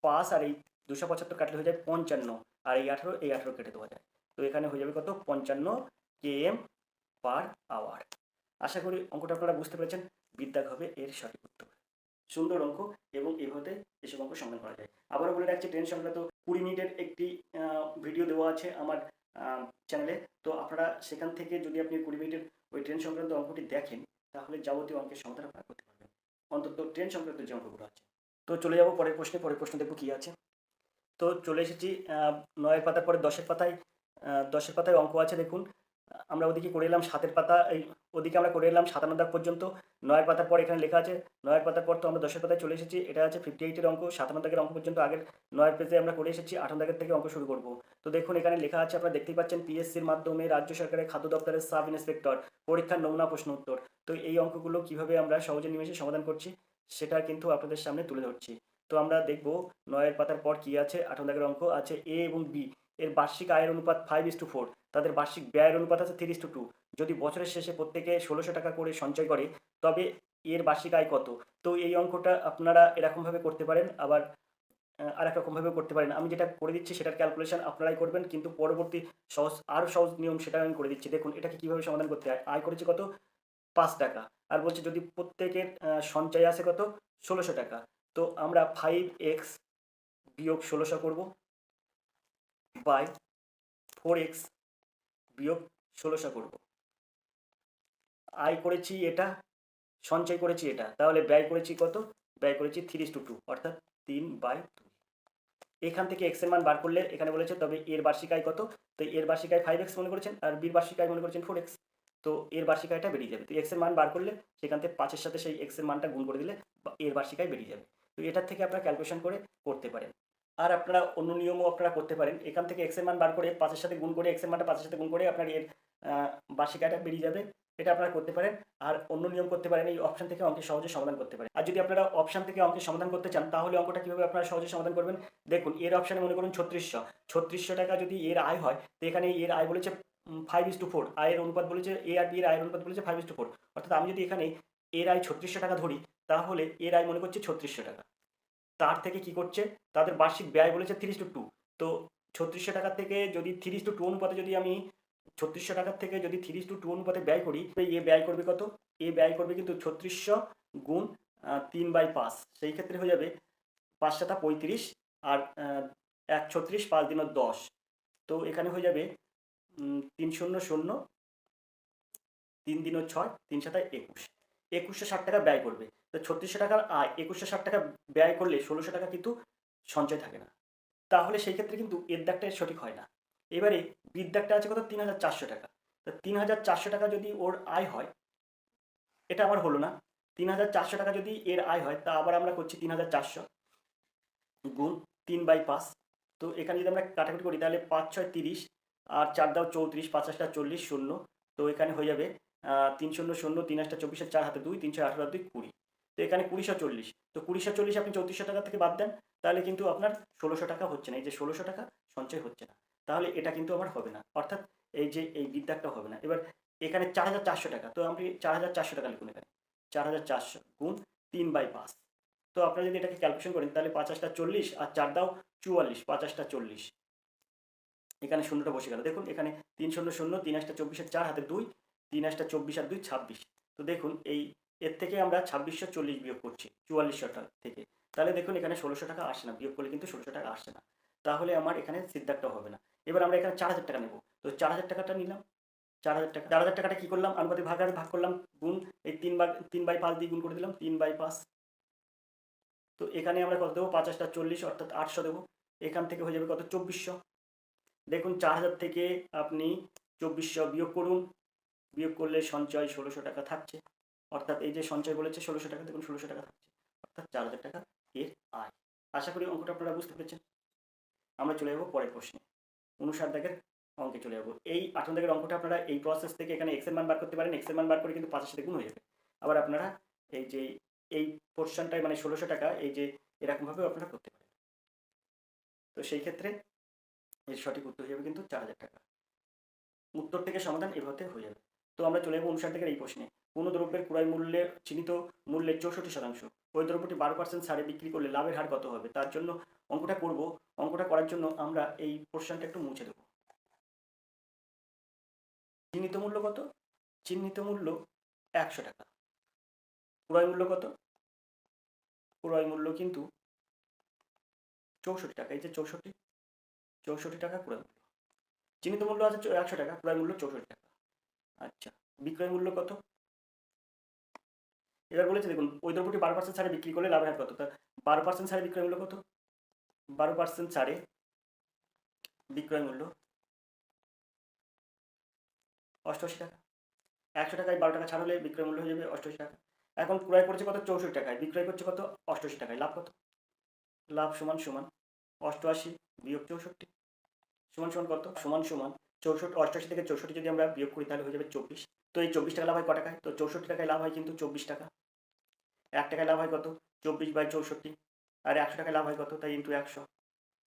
Speaker 1: 5 আর এই 275 কাটলে হয়ে যায় 55, আর এই 18 কেটে দেওয়া যায়, তো এখানে হয়ে যাবে কত, 55 km পার আওয়ার। আশা করি অঙ্কটা আপনারা বুঝতে পেরেছেন, বিদ্যাগ হবে এর সঠিক উত্তর। সুন্দর অঙ্ক, এবং এইভাবে এসব অঙ্ক সমাধান করা যায়। আবারও বলে রাখছি, ট্রেন সংক্রান্ত 20 মিনিটের একটি ভিডিও দেওয়া আছে আমার চ্যানেলে, তো আপনারা সেখান থেকে যদি আপনি 20 মিনিটের ওই ট্রেন সংক্রান্ত অঙ্কটি দেখেন, তাহলে যাবতীয় অঙ্কের সমাধান আপনারা করতে পারবেন, অন্তত ট্রেন সংক্রান্ত যে অঙ্কগুলো আছে। তো চলে যাবো পরের প্রশ্ন দেখবো কী আছে। তো চলে এসেছি 9 পাতার পরে 10 পাতায়, 10 পাতায় অঙ্ক আছে দেখুন, আমরা ওদিকে করে এলাম 7 পাতা, ওদিকে আমরা করে এলাম 57 দাগ পর্যন্ত। 9 পাতার পর এখানে লেখা আছে, 9 পাতার পর তো আমরা 10 পাতায় চলে এসেছি, এটা আছে 58 অঙ্ক, 57 দাগের অঙ্ক পর্যন্ত আগের 9 পেজে আমরা করে এসেছি, 58 দাগের থেকে অঙ্ক শুরু করব। তো দেখুন এখানে লেখা আছে, আপনারা দেখতেই পাচ্ছেন, পিএসসির মাধ্যমে রাজ্য সরকারের খাদ্য দপ্তরের সাব ইন্সপেক্টর পরীক্ষার নমুনা প্রশ্ন উত্তর। তো এই অঙ্কগুলো কিভাবে আমরা সহজে নিমেষে সমাধান করছি সেটা কিন্তু আপনাদের সামনে তুলে ধরছি। তো আমরা দেখব 9 পাতার পর কি আছে, 58 দাগের অঙ্ক আছে, এ এবং বি এর বার্ষিক আয়ের অনুপাত 5:4, তাদের বার্ষিক ব্যয়ের অনুপাত আছে 3:2। যদি বছরের শেষে প্রত্যেকে 1600 টাকা করে সঞ্চয় করে, তবে এর বার্ষিক আয় কত। তো এই অঙ্কটা আপনারা এরকমভাবে করতে পারেন, আবার আর এক রকমভাবেও করতে পারেন। আমি যেটা করে দিচ্ছি সেটার ক্যালকুলেশন আপনারাই করবেন, কিন্তু পরবর্তী আরও সহজ নিয়ম সেটা আমি করে দিচ্ছি। দেখুন এটাকে কীভাবে সমাধান করতে হয়, আয় করেছে কত, 5 টাকা, আর বলছে যদি প্রত্যেকের সঞ্চয় আছে কত, 1600 টাকা। তো আমরা 5x বিয়োগ 1600 করব, বাই 4x বিয়োগ 1600 করব। আয় করেছি এটা, সঞ্চয় করেছি এটা, তাহলে ব্যয় করেছি কত, ব্যয় করেছি 3:2, অর্থাৎ 3/2। এখান থেকে এক্স এর মান বার করলে এখানে বলেছে তবে এর বার্ষিক আয় কত, তো এর বার্ষিক আয় 5x মনে করেছেন, আর বির বার্ষিক আয় মনে করেছেন 4x, তো এর বার্ষিক আয়টা বেরিয়ে যাবে। তো এক্স এর মান বার করলে সেখান থেকে 5-এর সাথে সেই এক্স এর মানটা গুণ করে দিলে এর বার্ষিক আয় বেরিয়ে যাবে। তো এটার থেকে আপনারা ক্যালকুলেশন করে করতে পারেন। আর আপনারা অন্য নিয়মও আপনারা করতে পারেন, এখান থেকে এক্স এর মান বার করে 5-এর সাথে গুণ করে, এক্স এর মানটা 5-এর সাথে গুণ করে আপনার এর বার্ষিক আয়টা বেরিয়ে যাবে, এটা আপনারা করতে পারেন। আর অন্য নিয়ম করতে পারেন, এই অপশন থেকে অঙ্কের সহজে সমাধান করতে পারেন। আর যদি আপনারা অপশন থেকে অঙ্কের সমাধান করতে চান, তাহলে অঙ্কটা কীভাবে আপনারা সহজে সমাধান করবেন, দেখুন এর অপশানে মনে করুন 3600 টাকা যদি এর আয় হয়, তো এখানে এর আয় বলেছে 5:4, আয়ের অনুপাত বলেছে, এ আর বি এর আয়ের অনুপাত বলেছে 5:4, অর্থাৎ আমি যদি এখানে এর আয় 3600 টাকা ধরি, তাহলে এর আয় মনে করছে 3600 টাকা। তার থেকে কি করছে, তাদের বার্ষিক ব্যয় বলেছে 3:2। তো 3600 টাকা থেকে যদি 3:2 অনুপাতে যদি আমি 3600 টাকার থেকে যদি 3:2 অনুপাতে ব্যয় করি, এ ব্যয় করবে কত? এ ব্যয় করবে কিন্তু 3600 গুণ 3/5। সেই ক্ষেত্রে হয়ে যাবে 5 7 35 আর 1 36 5 দিন 10। তো এখানে হয়ে যাবে 3 0 0 3 দিন 6 3 7 21। 2160 টাকা ব্যয় করবে। তো 3600 টাকার আয় 2160 টাকা ব্যয় করলে 1600 টাকা কিন্তু সঞ্চয় থাকে না। তাহলে সেই ক্ষেত্রে কিন্তু এর দাগটা সঠিক হয় না। এবারে বির দাগটা আছে কত? 3400 টাকা। তো 3400 টাকা যদি ওর আয় হয়, এটা আমার হলো না। 3400 টাকা যদি এর আয় হয়, তা আবার আমরা করছি 3400 গুণ 3/5। তো এখানে যদি আমরা কাটাকুটি করি তাহলে 5 6 30 আর 4 দাও 34, 5 8 40 0। তো এখানে হয়ে যাবে 3 0 0 3 8 24 4 হাতে 2 3 6 18 2 20। তো এখানে 2040। তো 2040 আপনি 3400 টাকা থেকে বাদ দেন, তাহলে কিন্তু আপনার 1600 টাকা হচ্ছে না। এই যে 1600 টাকা সঞ্চয় হচ্ছে না, তাহলে এটা কিন্তু আমার হবে না। অর্থাৎ এই যে এই বিদ্যাটা হবে না। এবার এখানে 4400 টাকা, তো আপনি 4400 টাকা লিখুন এখানে। 4400 গুণ 3/5। তো আপনারা যদি এটাকে ক্যালকুলেশন করেন তাহলে 5 8 40 আর 4 দাও 44, 5 8 40। এখানে শূন্যটা বসে গেল। দেখুন এখানে 3 0 0 3 8 24 4 হাতে 2 3 8 24 আর 2 26। তো দেখুন এই এর থেকে আমরা 2640 বিয়োগ করছি 4400 টাকা থেকে। তাহলে দেখুন এখানে 1600 টাকা আসে না, বিয়োগ করলে কিন্তু 1600 টাকা আসছে না। তাহলে আমার এখানে সিদ্ধান্তটা হবে না। এবার আমরা এখানে 4000 টাকা নেব। তো 4000 টাকাটা নিলাম। 4000 টাকা, 4000 টাকাটা কি করলাম, আনুপাতিক ভাগাহারে ভাগ করলাম, গুণ এই 3/5 দিয়ে গুণ করে দিলাম 3/5। তো এখানে আমরা কত দেবো? 5 8 40 অর্থাৎ 800 দেবো। এখান থেকে হয়ে যাবে কত? 2400। দেখুন 4000 থেকে আপনি 2400 বিয়োগ করুন। বিয়োগ করলে সঞ্চয় 1600 টাকা থাকছে। অর্থাৎ এই যে সঞ্চয় বলেছে 1600 টাকা, দেখুন 1600 টাকা থাকছে। অর্থাৎ 4000 টাকা এর আয়। আশা করি অঙ্কটা আপনারা বুঝতে পেরেছেন। আমরা চলে যাবো পরের প্রশ্নে। 59 দাগের অঙ্কে চলে যাবো। এই 58 দাগের অঙ্কটা আপনারা এই প্রসেস থেকে এখানে এক্স এর মান বার করতে পারেন। এক্স এর মান বার করে কিন্তু 5 এর সাথে গুণ হয়ে যাবে। আবার আপনারা এই যে এই পোর্শনটায় মানে 1600 টাকা এই যে এরকমভাবেও আপনারা করতে পারেন। তো সেই ক্ষেত্রে এর সঠিক উত্তর হয়ে যাবে কিন্তু 4000 টাকা। উত্তর থেকে সমাধান এভাবে হয়ে যাবে। তো আমরা চলে যাবো 59 থেকে এই প্রশ্নে। কোনো দ্রব্যের ক্রয় মূল্যের চিহ্নিত মূল্যের 64% ওই দ্রব্যটি 12% ছাড়ে বিক্রি করলে লাভের হার কত হবে? তার জন্য অঙ্কটা করব। অঙ্কটা করার জন্য আমরা এই পোর্শনটা একটু মুছে দেবো। চিহ্নিত মূল্য কত? চিহ্নিত মূল্য 100 টাকা। ক্রয় মূল্য কত? ক্রয় মূল্য কিন্তু 64 টাকা। এই যে 64 টাকা ক্রয় মূল্য। চিহ্নিত মূল্য আছে 100 টাকা, ক্রয় মূল্য 64 টাকা। আচ্ছা, বিক্রয় মূল্য কত? এবার বলেছে দেখুন ওই দ্রব্যটি 12% ছাড়ে বিক্রি করলে লাভের হার কত? তা 12% ছাড়ে বিক্রয় মূল্য কত? 12% ছাড়ে বিক্রয় মূল্য 88 টাকা। 100 টাকায় 12 টাকা ছাড় হলে বিক্রয় মূল্য হয়ে যাবে 88 টাকা। এখন ক্রয় করছে কত? 64 টাকায়, বিক্রয় করছে কত? 88 টাকায়। লাভ কত? লাভ সমান সমান 88 বিয়োগ 64 সমান সমান কত? সমান সমান 64, 88 থেকে 64 যদি আমরা বিয়োগ করি তাহলে হয়ে যাবে 24। তো এই 24 টাকা লাভ হয় ক টাকায়? তো 64 টাকায় লাভ হয় কিন্তু 24 টাকা। 1 টাকায় লাভ হয় কত? 24/64। আর 100 টাকায় লাভ হয় কত? তাই ইন্টু 100।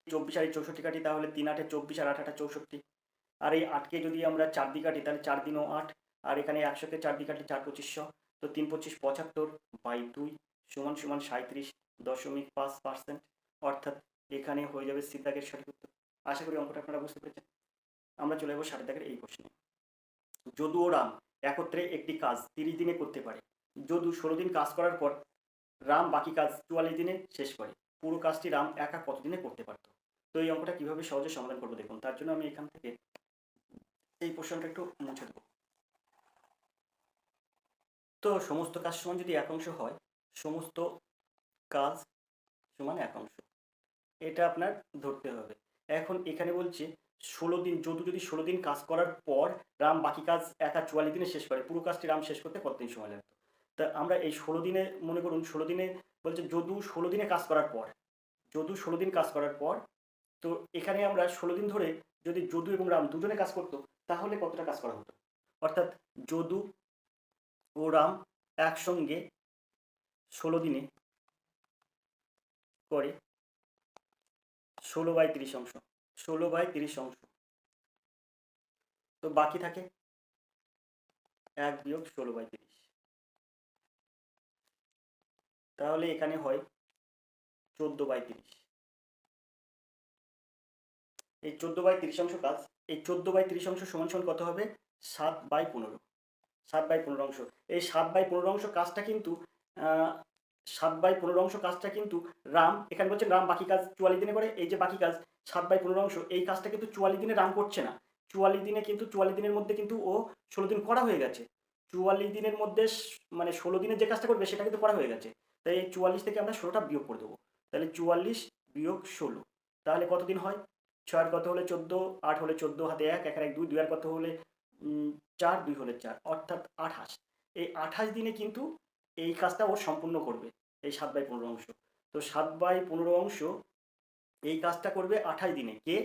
Speaker 1: 24 আর এই 64 কাটি তাহলে 3 8 24 আর 8 8 64। আর এই 8কে যদি আমরা 4 দিয়ে কাটি তাহলে 4 দিনও 8। আর এখানে 100কে 4 দিয়ে কাটলে 4 2500। তো 3 25 75/2 সমান সমান 37.5%। অর্থাৎ এখানে হয়ে যাবে সি দাগের সঠিক উত্তর। আশা করি অঙ্কটা আপনারা বুঝতে পেরেছেন। আমরা চলে যাবো 60 দাগের এই প্রশ্নে। যদু ও রাম একত্রে একটি কাজ 30 দিনে করতে পারে। যদু 16 দিন কাজ করার পর রাম বাকি কাজ 44 দিনে শেষ করে। পুরো কাজটি রাম একা কত দিনে করতে পারত? তো এই অঙ্কটা কিভাবে সহজে সমাধান করবো দেখুন। তার জন্য আমি এখান থেকে এই প্রশ্নটা একটু মুছে দেবো। তো সমস্ত কাজ সমান যদি একাংশ হয়, সমস্ত কাজ সমান একাংশ, এটা আপনার ধরতে হবে। এখন এখানে বলছে 16 দিন, যদু যদি 16 দিন কাজ করার পর রাম বাকি কাজ একা 44 দিনে শেষ করে, পুরো কাজটি রাম শেষ করতে কতদিন সময় লাগতো? তা আমরা এই 16 দিনে মনে করুন 16 দিনে বলছে যদু 16 দিনে কাজ করার পর, যদু 16 দিন কাজ করার পর, তো এখানে আমরা 16 দিন ধরে যদি যদু এবং রাম দুজনে কাজ করতো তাহলে কতটা কাজ করা হতো? অর্থাৎ যদু ও রাম একসঙ্গে 16 দিনে করে 16/30 অংশ, 16/30 অংশ। তো বাকি থাকে 1 বিয়োগ 16/30। তাহলে এখানে হয় 14/30। এই 14/30 অংশ কাজ, এই 14/30 অংশ সমান সমান কত হবে? 7/15। 7/15 অংশ। এই 7/15 অংশ কাজটা কিন্তু 7/15 অংশ কাজটা কিন্তু রাম, এখানে বলছেন রাম বাকি কাজ 44 দিনে করে। এই যে বাকি কাজ 7/15 অংশ, এই কাজটা কিন্তু 44 দিনে রাম করছে না। 44 দিনে কিন্তু 44 দিনের মধ্যে কিন্তু ও 16 দিন করা হয়ে গেছে। 44 দিনের মধ্যে মানে 16 দিনের যে কাজটা করবে সেটা কিন্তু করা হয়ে গেছে। তাই এই 44 থেকে আমরা 16টা বিয়োগ করে দেবো। তাহলে 44 বিয়োগ 16, তাহলে কতদিন হয়? 6 আর কত হলে 14, 8 হলে 14, হাতে 1, 1 আর 1 2, 2 আর কত হলে 4, 2 হলে 4, অর্থাৎ 28। এই 28 দিনে কিন্তু এই কাজটা ও সম্পূর্ণ করবে, এই 7/15 অংশ। তো 7/15 অংশ এই কাজটা করবে 28 দিনে। কে?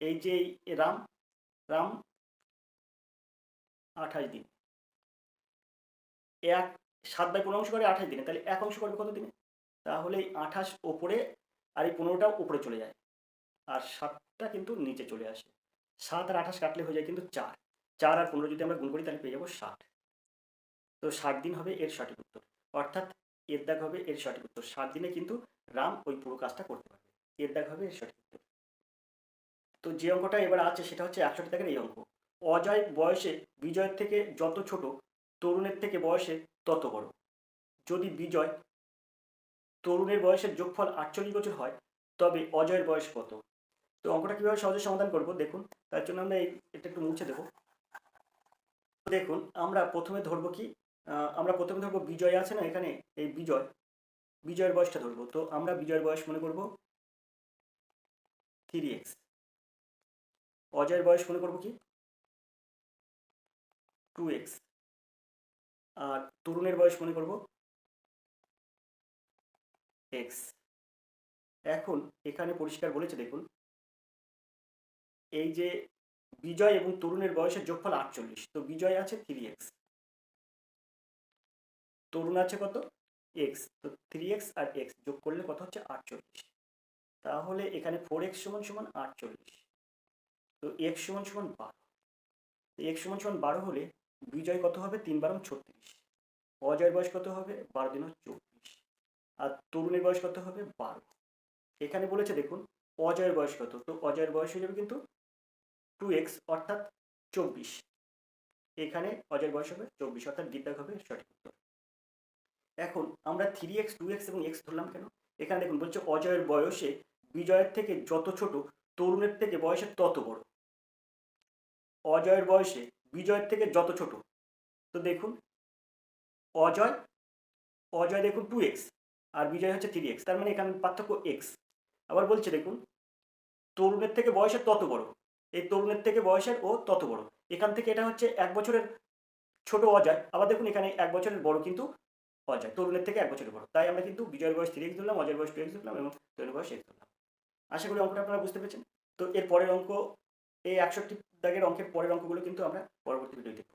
Speaker 1: এই যে রাম, রাম 28 দিন। 7/15 অংশ করে 28 দিনে, তাহলে এক অংশ করবে কত দিনে? তাহলে এই 28 ওপরে আর এই 15টাও উপরে চলে যায়, আর 7টা কিন্তু নিচে চলে আসে। 7 আর 28 কাটলে হয়ে যায় কিন্তু 4। 4 আর 15 যদি আমরা গুণ করি তাহলে পেয়ে যাবো 60। তো 60 দিন হবে এর সঠিক উত্তর, অর্থাৎ এর দাগ হবে এর সঠিক উত্তর। 60 দিনে কিন্তু রাম ওই পুরো কাজটা করতে পারবে, এর দাগ হবে এর সঠিক উত্তর। তো যে অঙ্কটা এবার আছে সেটা হচ্ছে 61 দাগের এই অঙ্ক। অজয় বয়সে বিজয়ের থেকে যত ছোট, তরুণের থেকে বয়সে তত বড়। যদি বিজয় তরুণের বয়সের যোগফল 48 বছর হয় তবে অজয়ের বয়স কত? তো অঙ্কটা কিভাবে সহজে সমাধান করব দেখুন। তার জন্য আমরা এটা একটু মুছে দেবো। দেখুন আমরা প্রথমে ধরবো কি, আমরা প্রথমে ধরবো বিজয় আছে না এখানে, এই বিজয়ের বয়সটা ধরবো। তো আমরা বিজয়ের বয়স মনে করব 3x। অজয়ের বয়স মনে করব কি 2x। আর তরুণের বয়স মনে করব x। এখন এখানে পরিষ্কার বলেছে দেখুন, এই যে বিজয় এবং তরুণের বয়সের যোগফল 48, তো বিজয় আছে 3x, তরুণ আছে কত x, তো 3x আর x যোগ করলে কত হচ্ছে 48। তাহলে এখানে 4x সমান সমান 48, তো x সমান সমান 12। x সমান সমান 12 হলে বিজয় কত হবে? 3 12 36। অজয়ের বয়স কত হবে? 12 দিন 24। আর তরুণের বয়স কত হবে? 12। এখানে বলেছে দেখুন অজয়ের বয়স কত, তো অজয়ের বয়স হয়ে যাবে কিন্তু 2x অর্থাৎ 24। এখানে অজয়ের বয়স হবে 24, অর্থাৎ বিদ্যাগ হবে সঠিক উত্তর। এখন আমরা 3x 2x এবং x ধরলাম কেন? এখানে দেখুন বলছে অজয়ের বয়সে বিজয়ের থেকে যত ছোট, তরুণের থেকে বয়সে তত বড়। অজয়ের বয়সে বিজয়ের থেকে যত ছোট, তো দেখুন অজয় অজয় দেখুন 2x আর বিজয় হচ্ছে 3x, তার মানে এখানে পার্থক্য x। আবার বলছে দেখুন তরুণের থেকে বয়সের তত বড়, এই তরুণের থেকে বয়সের ও তত বড়। এখান থেকে এটা হচ্ছে 1 বছরের ছোট অজয়, আবার দেখুন এখানে 1 বছরের বড় কিন্তু অজয়, তরুণের থেকে 1 বছরের বড়। তাই আমরা কিন্তু বিজয়ের বয়স 3x ধরলাম, অজয়ের বয়স 2x ধরলাম এবং তরুণের বয়স x ধরলাম। আশা করি অঙ্কটা আপনারা বুঝতে পেরেছেন। তো এর পরের অঙ্ক, এই 61 দাগের অঙ্কের পরের অঙ্কগুলো কিন্তু আমরা পরবর্তী ভিডিও দেখব।